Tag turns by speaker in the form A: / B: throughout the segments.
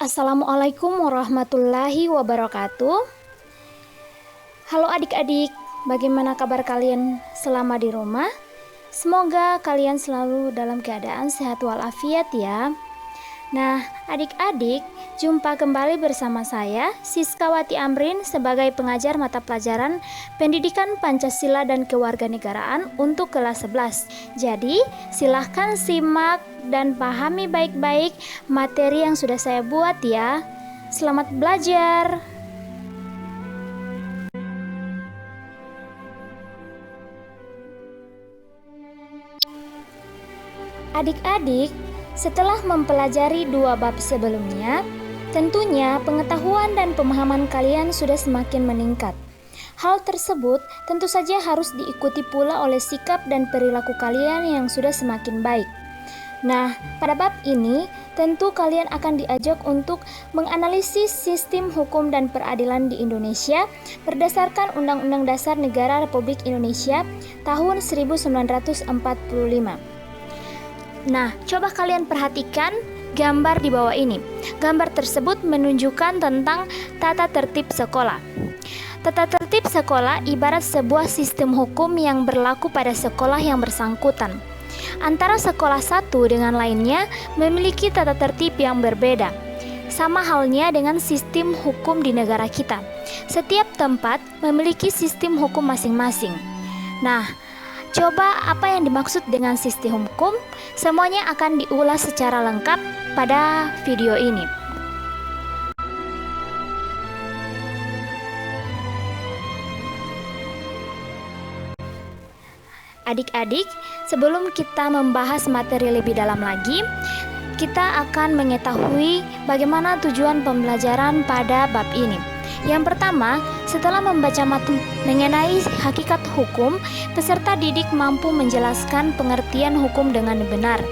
A: Assalamualaikum warahmatullahi wabarakatuh. Halo adik-adik, bagaimana kabar kalian selama di rumah? Semoga kalian selalu dalam keadaan sehat walafiat ya. Nah, adik-adik, jumpa kembali bersama saya, Siskawati Amrin, sebagai pengajar mata pelajaran Pendidikan Pancasila dan Kewarganegaraan untuk kelas 11. Jadi, silahkan simak dan pahami baik-baik materi yang sudah saya buat ya. Selamat belajar. Adik-adik, setelah mempelajari dua bab sebelumnya, tentunya pengetahuan dan pemahaman kalian sudah semakin meningkat. Hal tersebut tentu saja harus diikuti pula oleh sikap dan perilaku kalian yang sudah semakin baik. Nah, pada bab ini tentu kalian akan diajak untuk menganalisis sistem hukum dan peradilan di Indonesia berdasarkan Undang-Undang Dasar Negara Republik Indonesia tahun 1945. Nah, coba kalian perhatikan gambar di bawah ini. Gambar tersebut menunjukkan tentang tata tertib sekolah. Tata tertib sekolah ibarat sebuah sistem hukum yang berlaku pada sekolah yang bersangkutan. Antara sekolah satu dengan lainnya memiliki tata tertib yang berbeda. Sama halnya dengan sistem hukum di negara kita. Setiap tempat memiliki sistem hukum masing-masing. Nah, coba apa yang dimaksud dengan sistem hukum? Semuanya akan diulas secara lengkap pada video ini. Adik-adik, sebelum kita membahas materi lebih dalam lagi, kita akan mengetahui bagaimana tujuan pembelajaran pada bab ini. Yang pertama, setelah membaca materi mengenai hakikat hukum, peserta didik mampu menjelaskan pengertian hukum dengan benar.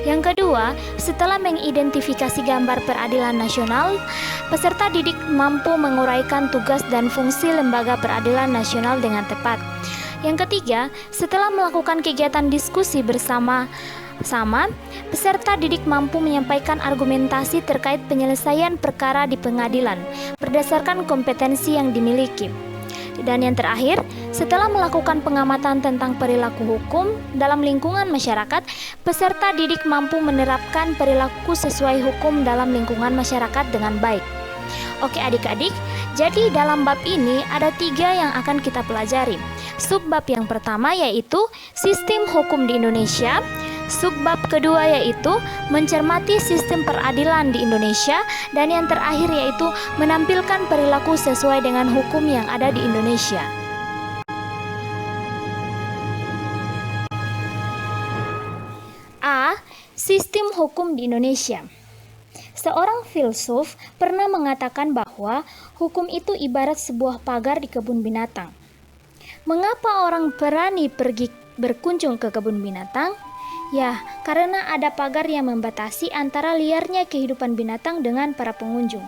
A: Yang kedua, setelah mengidentifikasi gambar peradilan nasional, peserta didik mampu menguraikan tugas dan fungsi lembaga peradilan nasional dengan tepat. Yang ketiga, setelah melakukan kegiatan diskusi bersama-sama, peserta didik mampu menyampaikan argumentasi terkait penyelesaian perkara di pengadilan berdasarkan kompetensi yang dimiliki. Dan yang terakhir, setelah melakukan pengamatan tentang perilaku hukum dalam lingkungan masyarakat, peserta didik mampu menerapkan perilaku sesuai hukum dalam lingkungan masyarakat dengan baik. Oke adik-adik, jadi dalam bab ini ada 3 yang akan kita pelajari. Subbab yang pertama yaitu sistem hukum di Indonesia. Subbab kedua yaitu mencermati sistem peradilan di Indonesia. Dan yang terakhir yaitu menampilkan perilaku sesuai dengan hukum yang ada di Indonesia. A. Sistem hukum di Indonesia. Seorang filsuf pernah mengatakan bahwa hukum itu ibarat sebuah pagar di kebun binatang. Mengapa orang berani pergi berkunjung ke kebun binatang? Ya, karena ada pagar yang membatasi antara liarnya kehidupan binatang dengan para pengunjung.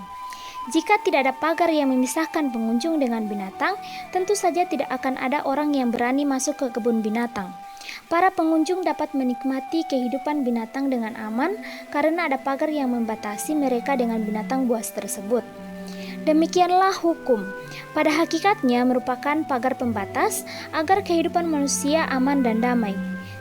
A: Jika tidak ada pagar yang memisahkan pengunjung dengan binatang, tentu saja tidak akan ada orang yang berani masuk ke kebun binatang. Para pengunjung dapat menikmati kehidupan binatang dengan aman karena ada pagar yang membatasi mereka dengan binatang buas tersebut. Demikianlah hukum. Pada hakikatnya merupakan pagar pembatas agar kehidupan manusia aman dan damai.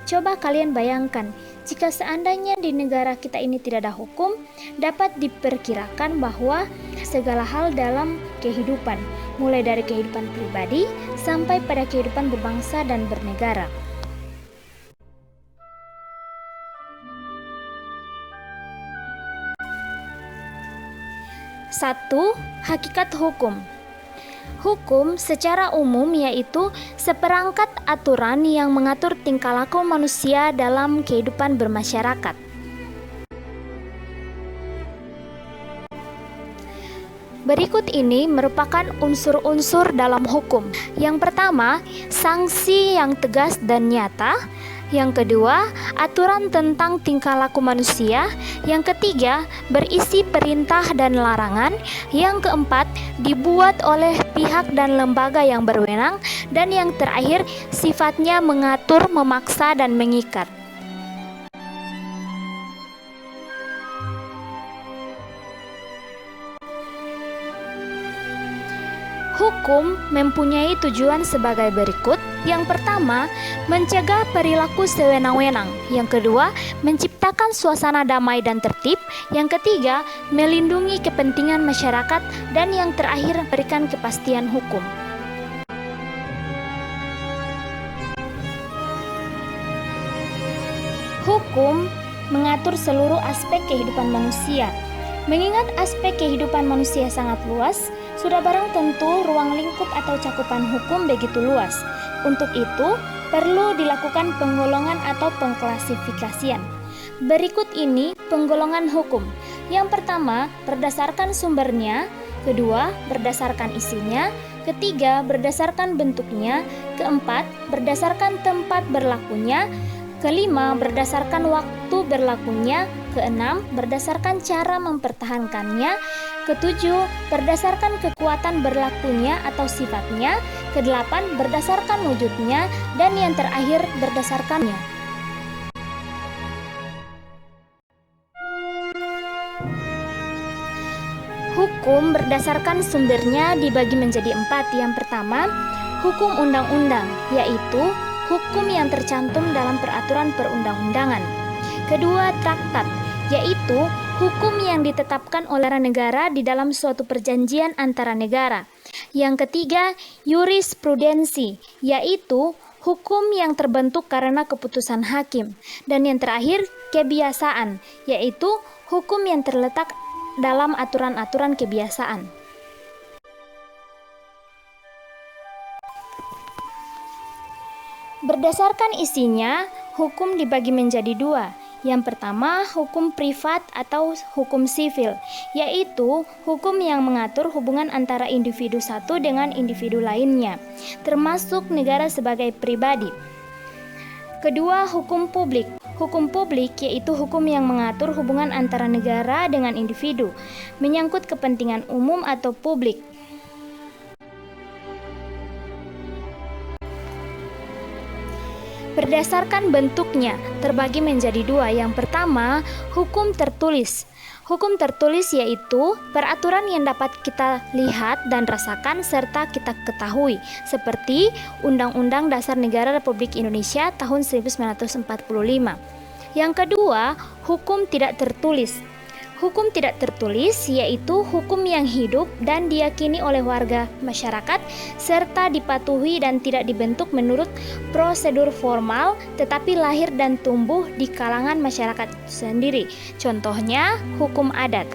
A: Coba kalian bayangkan, jika seandainya di negara kita ini tidak ada hukum, dapat diperkirakan bahwa segala hal dalam kehidupan, mulai dari kehidupan pribadi sampai pada kehidupan berbangsa dan bernegara. 1. Hakikat hukum. Hukum secara umum yaitu seperangkat aturan yang mengatur tingkah laku manusia dalam kehidupan bermasyarakat. Berikut ini merupakan unsur-unsur dalam hukum. Yang pertama, sanksi yang tegas dan nyata. Yang kedua, aturan tentang tingkah laku manusia. Yang ketiga, berisi perintah dan larangan. Yang keempat, dibuat oleh pihak dan lembaga yang berwenang. Dan yang terakhir, sifatnya mengatur, memaksa, dan mengikat. Hukum mempunyai tujuan sebagai berikut. Yang pertama, mencegah perilaku sewenang-wenang. Yang kedua, menciptakan suasana damai dan tertib. Yang ketiga, melindungi kepentingan masyarakat. Dan yang terakhir, memberikan kepastian hukum. Hukum mengatur seluruh aspek kehidupan manusia. Mengingat aspek kehidupan manusia sangat luas, sudah barang tentu ruang lingkup atau cakupan hukum begitu luas. Untuk itu, perlu dilakukan penggolongan atau pengklasifikasian. Berikut ini penggolongan hukum. Yang pertama, berdasarkan sumbernya. Kedua, berdasarkan isinya. Ketiga, berdasarkan bentuknya. Keempat, berdasarkan tempat berlakunya. Kelima, berdasarkan waktu berlakunya. Keenam, berdasarkan cara mempertahankannya. Ketujuh, berdasarkan kekuatan berlakunya atau sifatnya. Kedelapan, berdasarkan wujudnya. Dan yang terakhir, berdasarkannya. Hukum berdasarkan sumbernya dibagi menjadi 4. Yang pertama, hukum undang-undang, yaitu hukum yang tercantum dalam peraturan perundang-undangan. Kedua, traktat, yaitu hukum yang ditetapkan oleh negara di dalam suatu perjanjian antara negara. Yang ketiga, jurisprudensi, yaitu hukum yang terbentuk karena keputusan hakim. Dan yang terakhir, kebiasaan, yaitu hukum yang terletak dalam aturan-aturan kebiasaan. Berdasarkan isinya, hukum dibagi menjadi 2. Yang pertama, hukum privat atau hukum sivil, yaitu hukum yang mengatur hubungan antara individu satu dengan individu lainnya, termasuk negara sebagai pribadi. Kedua, hukum publik. Hukum publik yaitu hukum yang mengatur hubungan antara negara dengan individu, menyangkut kepentingan umum atau publik. Berdasarkan bentuknya, terbagi menjadi 2. Yang pertama, hukum tertulis. Hukum tertulis yaitu peraturan yang dapat kita lihat dan rasakan serta kita ketahui, seperti Undang-Undang Dasar Negara Republik Indonesia tahun 1945. Yang kedua, hukum tidak tertulis. Hukum tidak tertulis yaitu hukum yang hidup dan diyakini oleh warga masyarakat serta dipatuhi dan tidak dibentuk menurut prosedur formal tetapi lahir dan tumbuh di kalangan masyarakat sendiri. Contohnya, hukum adat.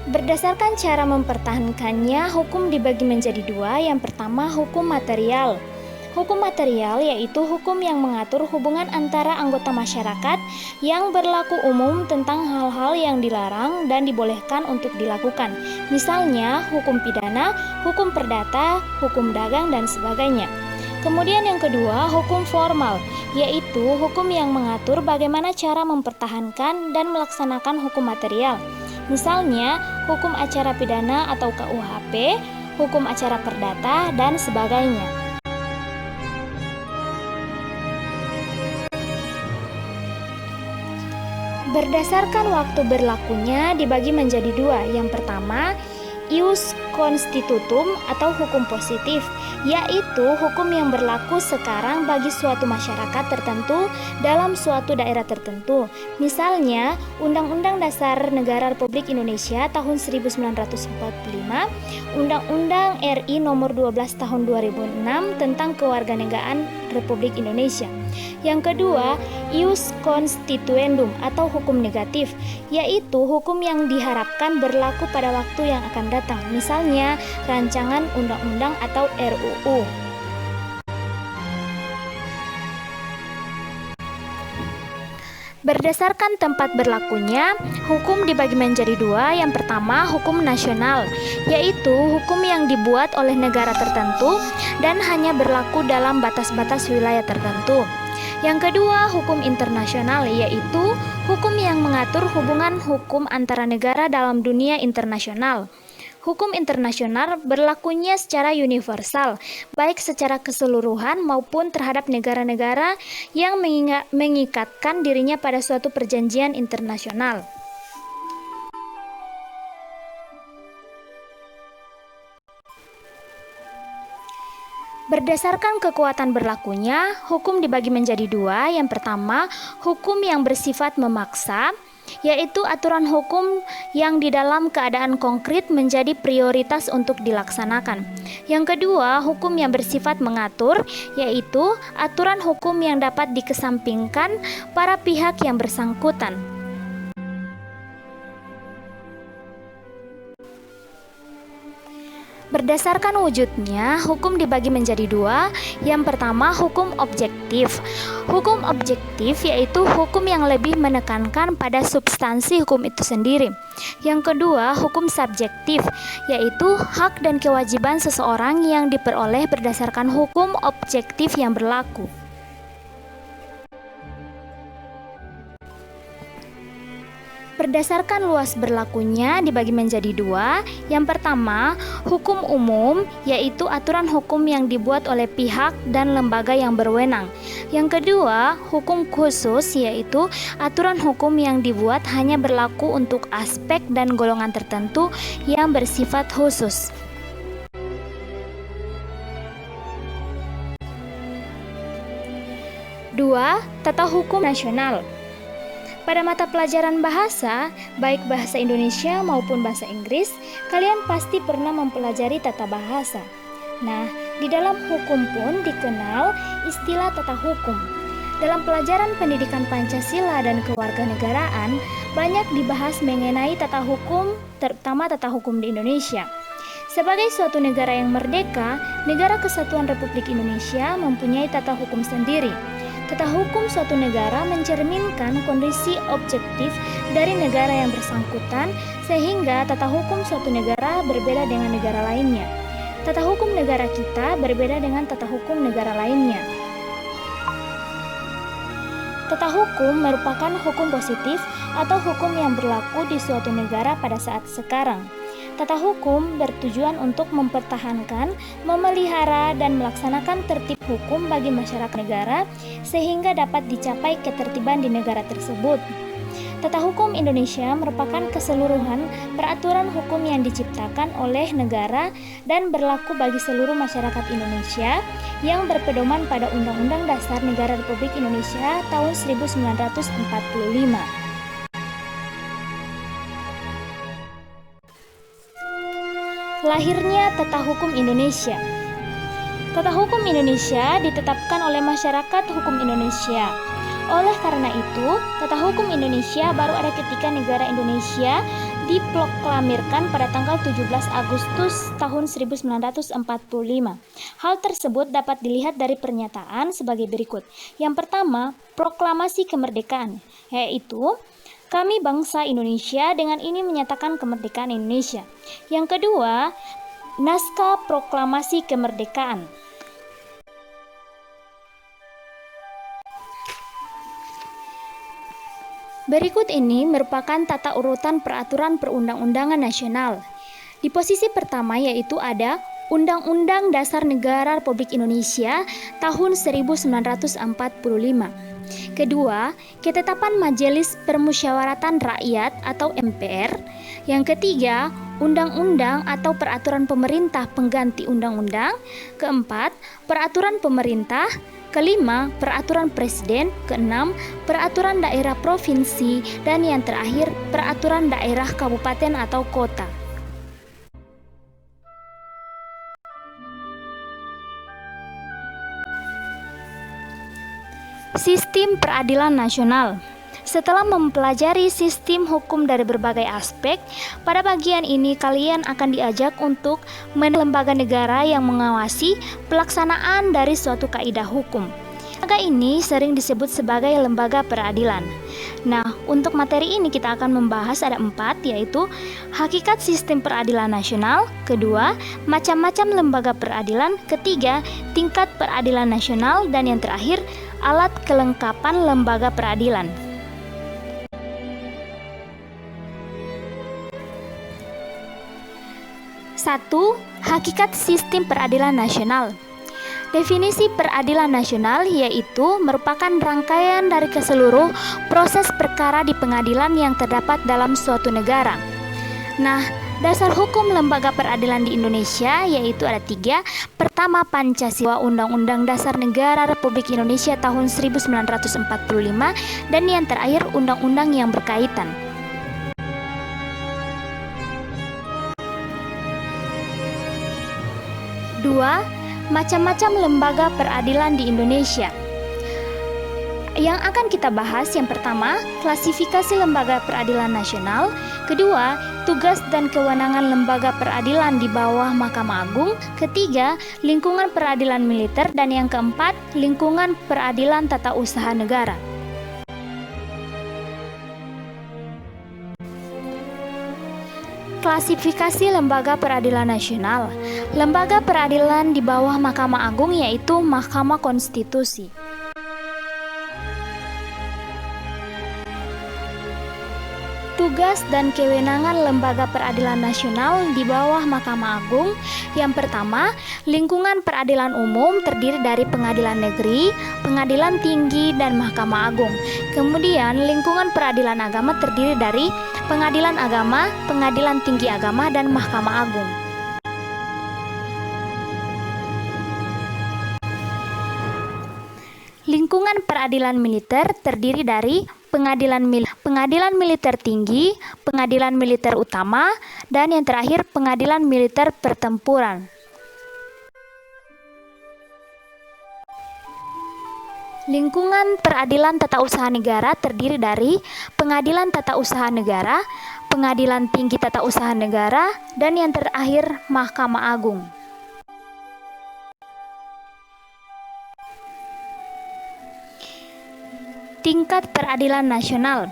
A: Berdasarkan cara mempertahankannya, hukum dibagi menjadi 2. Yang pertama, hukum material. Hukum material yaitu hukum yang mengatur hubungan antara anggota masyarakat yang berlaku umum tentang hal-hal yang dilarang dan dibolehkan untuk dilakukan. Misalnya, hukum pidana, hukum perdata, hukum dagang, dan sebagainya. Kemudian yang kedua, hukum formal, yaitu hukum yang mengatur bagaimana cara mempertahankan dan melaksanakan hukum material. Misalnya, hukum acara pidana atau KUHP, hukum acara perdata, dan sebagainya. Berdasarkan waktu berlakunya dibagi menjadi 2. Yang pertama, ius constitutum atau hukum positif, yaitu hukum yang berlaku sekarang bagi suatu masyarakat tertentu dalam suatu daerah tertentu. Misalnya, Undang-Undang Dasar Negara Republik Indonesia tahun 1945, Undang-Undang RI nomor 12 tahun 2006 tentang kewarganegaraan Republik Indonesia. Yang kedua, ius constituendum atau hukum negatif, yaitu hukum yang diharapkan berlaku pada waktu yang akan datang. Misalnya, rancangan undang-undang atau RUU. Berdasarkan tempat berlakunya, hukum dibagi menjadi 2. Yang pertama, hukum nasional, yaitu hukum yang dibuat oleh negara tertentu dan hanya berlaku dalam batas-batas wilayah tertentu. Yang kedua, hukum internasional, yaitu hukum yang mengatur hubungan hukum antara negara dalam dunia internasional. Hukum internasional berlakunya secara universal, baik secara keseluruhan maupun terhadap negara-negara yang mengikatkan dirinya pada suatu perjanjian internasional. Berdasarkan kekuatan berlakunya, hukum dibagi menjadi dua. Yang pertama, hukum yang bersifat memaksa, yaitu aturan hukum yang di dalam keadaan konkret menjadi prioritas untuk dilaksanakan. Yang kedua, hukum yang bersifat mengatur, yaitu aturan hukum yang dapat dikesampingkan para pihak yang bersangkutan. Berdasarkan wujudnya, hukum dibagi menjadi dua. Yang pertama, hukum objektif. Hukum objektif yaitu hukum yang lebih menekankan pada substansi hukum itu sendiri. Yang kedua, hukum subjektif, yaitu hak dan kewajiban seseorang yang diperoleh berdasarkan hukum objektif yang berlaku. Berdasarkan luas berlakunya dibagi menjadi dua. Yang pertama, hukum umum, yaitu aturan hukum yang dibuat oleh pihak dan lembaga yang berwenang. Yang kedua, hukum khusus, yaitu aturan hukum yang dibuat hanya berlaku untuk aspek dan golongan tertentu yang bersifat khusus. Dua, tata hukum nasional. Pada mata pelajaran bahasa, baik bahasa Indonesia maupun bahasa Inggris, kalian pasti pernah mempelajari tata bahasa. Nah, di dalam hukum pun dikenal istilah tata hukum. Dalam pelajaran pendidikan Pancasila dan kewarganegaraan, banyak dibahas mengenai tata hukum, terutama tata hukum di Indonesia. Sebagai suatu negara yang merdeka, Negara Kesatuan Republik Indonesia mempunyai tata hukum sendiri. Tata hukum suatu negara mencerminkan kondisi objektif dari negara yang bersangkutan, sehingga tata hukum suatu negara berbeda dengan negara lainnya. Tata hukum negara kita berbeda dengan tata hukum negara lainnya. Tata hukum merupakan hukum positif atau hukum yang berlaku di suatu negara pada saat sekarang. Tata hukum bertujuan untuk mempertahankan, memelihara, dan melaksanakan tertib hukum bagi masyarakat negara sehingga dapat dicapai ketertiban di negara tersebut. Tata hukum Indonesia merupakan keseluruhan peraturan hukum yang diciptakan oleh negara dan berlaku bagi seluruh masyarakat Indonesia yang berpedoman pada Undang-Undang Dasar Negara Republik Indonesia tahun 1945. Lahirnya Tata Hukum Indonesia. Tata Hukum Indonesia ditetapkan oleh Masyarakat Hukum Indonesia. Oleh karena itu, Tata Hukum Indonesia baru ada ketika negara Indonesia diproklamirkan pada tanggal 17 Agustus tahun 1945. Hal tersebut dapat dilihat dari pernyataan sebagai berikut. Yang pertama, proklamasi kemerdekaan, yaitu kami bangsa Indonesia dengan ini menyatakan kemerdekaan Indonesia. Yang kedua, naskah proklamasi kemerdekaan. Berikut ini merupakan tata urutan peraturan perundang-undangan nasional. Di posisi pertama yaitu ada Undang-Undang Dasar Negara Republik Indonesia tahun 1945. Kedua, ketetapan Majelis Permusyawaratan Rakyat atau MPR. Yang ketiga, undang-undang atau peraturan pemerintah pengganti undang-undang. Keempat, peraturan pemerintah. Kelima, peraturan presiden. Keenam, peraturan daerah provinsi. Dan yang terakhir, peraturan daerah kabupaten atau kota. Sistem peradilan nasional. Setelah mempelajari sistem hukum dari berbagai aspek, pada bagian ini kalian akan diajak untuk lembaga negara yang mengawasi pelaksanaan dari suatu kaidah hukum. Lembaga ini sering disebut sebagai lembaga peradilan. Nah, untuk materi ini kita akan membahas ada 4, yaitu hakikat sistem peradilan nasional. Kedua, macam-macam lembaga peradilan. Ketiga, tingkat peradilan nasional. Dan yang terakhir, alat kelengkapan lembaga peradilan. Satu, hakikat sistem peradilan nasional. Definisi peradilan nasional yaitu merupakan rangkaian dari keseluruh proses perkara di pengadilan yang terdapat dalam suatu negara. Nah, Dasar hukum lembaga peradilan di Indonesia yaitu ada 3. Pertama, Pancasila, Undang-Undang Dasar Negara Republik Indonesia tahun 1945, dan yang terakhir undang-undang yang berkaitan. Dua, macam-macam lembaga peradilan di Indonesia. Yang akan kita bahas yang pertama, klasifikasi lembaga peradilan nasional. Kedua, tugas dan kewenangan lembaga peradilan di bawah Mahkamah Agung. Ketiga, lingkungan peradilan militer. Dan yang keempat, lingkungan peradilan tata usaha negara. Klasifikasi lembaga peradilan nasional. Lembaga peradilan di bawah Mahkamah Agung yaitu Mahkamah Konstitusi. Tugas dan kewenangan lembaga peradilan nasional di bawah Mahkamah Agung. Yang pertama, lingkungan peradilan umum terdiri dari pengadilan negeri, pengadilan tinggi, dan Mahkamah Agung. Kemudian, lingkungan peradilan agama terdiri dari pengadilan agama, pengadilan tinggi agama, dan Mahkamah Agung. Lingkungan peradilan militer terdiri dari pengadilan militer tinggi, pengadilan militer utama, dan yang terakhir pengadilan militer pertempuran. Lingkungan peradilan tata usaha negara terdiri dari pengadilan tata usaha negara, pengadilan tinggi tata usaha negara, dan yang terakhir Mahkamah Agung. Tingkat peradilan nasional.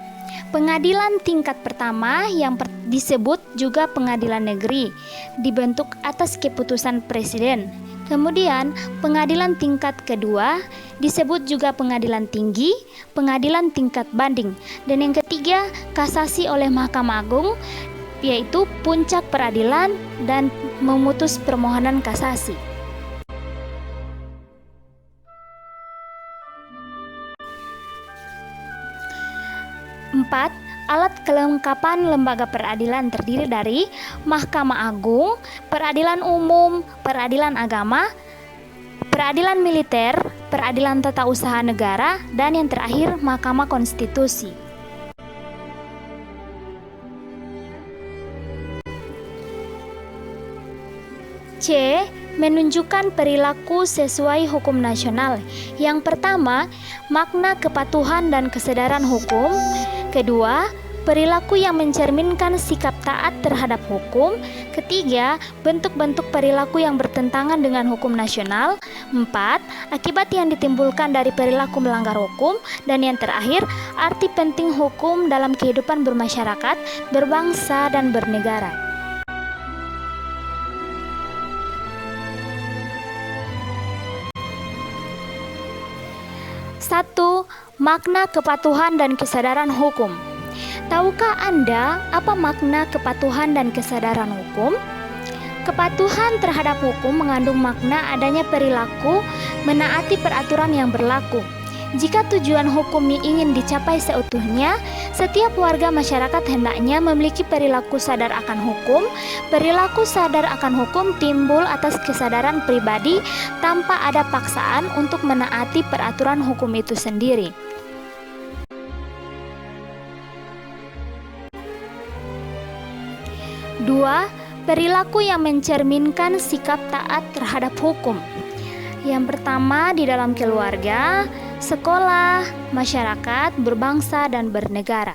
A: Pengadilan tingkat pertama yang disebut juga pengadilan negeri, dibentuk atas keputusan presiden. Kemudian, pengadilan tingkat kedua disebut juga pengadilan tinggi, pengadilan tingkat banding. Dan yang ketiga, kasasi oleh Mahkamah Agung, yaitu puncak peradilan dan memutus permohonan kasasi. 4. Alat kelengkapan lembaga peradilan terdiri dari Mahkamah Agung, Peradilan Umum, Peradilan Agama, Peradilan Militer, Peradilan Tata Usaha Negara, dan yang terakhir Mahkamah Konstitusi. C. Menunjukkan perilaku sesuai hukum nasional. Yang pertama, makna kepatuhan dan kesadaran hukum. Kedua, perilaku yang mencerminkan sikap taat terhadap hukum. Ketiga, bentuk-bentuk perilaku yang bertentangan dengan hukum nasional. 4. Akibat yang ditimbulkan dari perilaku melanggar hukum. Dan yang terakhir, arti penting hukum dalam kehidupan bermasyarakat, berbangsa, dan bernegara. 1. Makna kepatuhan dan kesadaran hukum. Tahukah Anda apa makna kepatuhan dan kesadaran hukum? Kepatuhan terhadap hukum mengandung makna adanya perilaku menaati peraturan yang berlaku. Jika tujuan hukum ingin dicapai seutuhnya, setiap warga masyarakat hendaknya memiliki perilaku sadar akan hukum. Perilaku sadar akan hukum timbul atas kesadaran pribadi tanpa ada paksaan untuk menaati peraturan hukum itu sendiri. 2. Perilaku yang mencerminkan sikap taat terhadap hukum. Yang pertama, di dalam keluarga, sekolah, masyarakat, berbangsa, dan bernegara.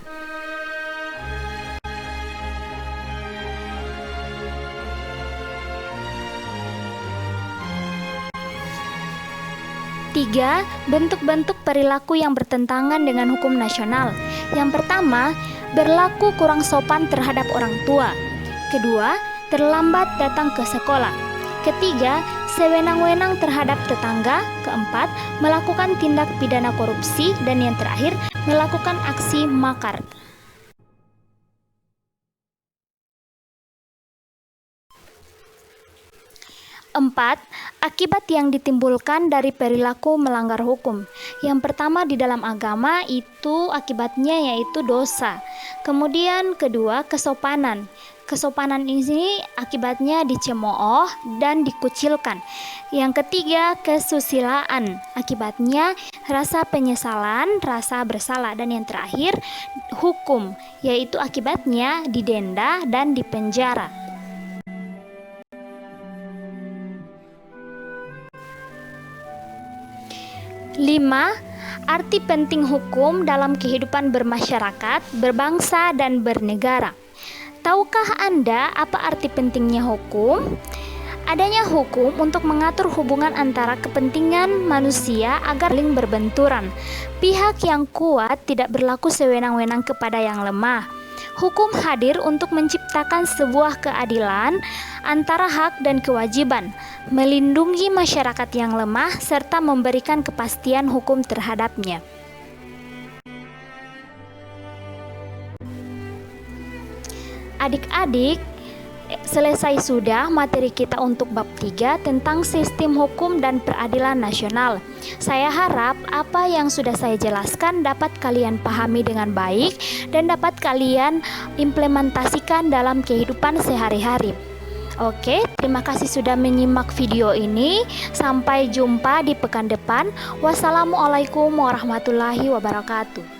A: 3. Bentuk-bentuk perilaku yang bertentangan dengan hukum nasional. Yang pertama, berlaku kurang sopan terhadap orang tua. Kedua, terlambat datang ke sekolah. Ketiga, sewenang-wenang terhadap tetangga. Keempat, melakukan tindak pidana korupsi. Dan yang terakhir, melakukan aksi makar. 4. Akibat yang ditimbulkan dari perilaku melanggar hukum. Yang pertama, di dalam agama itu akibatnya yaitu dosa. Kemudian kedua, kesopanan. kesopanan ini akibatnya dicemooh dan dikucilkan. Yang ketiga, kesusilaan, akibatnya rasa penyesalan, rasa bersalah. Dan yang terakhir, hukum, yaitu akibatnya didenda dan dipenjara. Lima, arti penting hukum dalam kehidupan bermasyarakat, berbangsa, dan bernegara. Tahukah Anda apa arti pentingnya hukum? Adanya hukum untuk mengatur hubungan antara kepentingan manusia agar saling berbenturan. Pihak yang kuat tidak berlaku sewenang-wenang kepada yang lemah. Hukum hadir untuk menciptakan sebuah keadilan antara hak dan kewajiban, melindungi masyarakat yang lemah, serta memberikan kepastian hukum terhadapnya. Adik-adik, selesai sudah materi kita untuk bab 3 tentang sistem hukum dan peradilan nasional. Saya harap apa yang sudah saya jelaskan dapat kalian pahami dengan baik dan dapat kalian implementasikan dalam kehidupan sehari-hari. Oke, terima kasih sudah menyimak video ini. Sampai jumpa di pekan depan. Wassalamualaikum warahmatullahi wabarakatuh.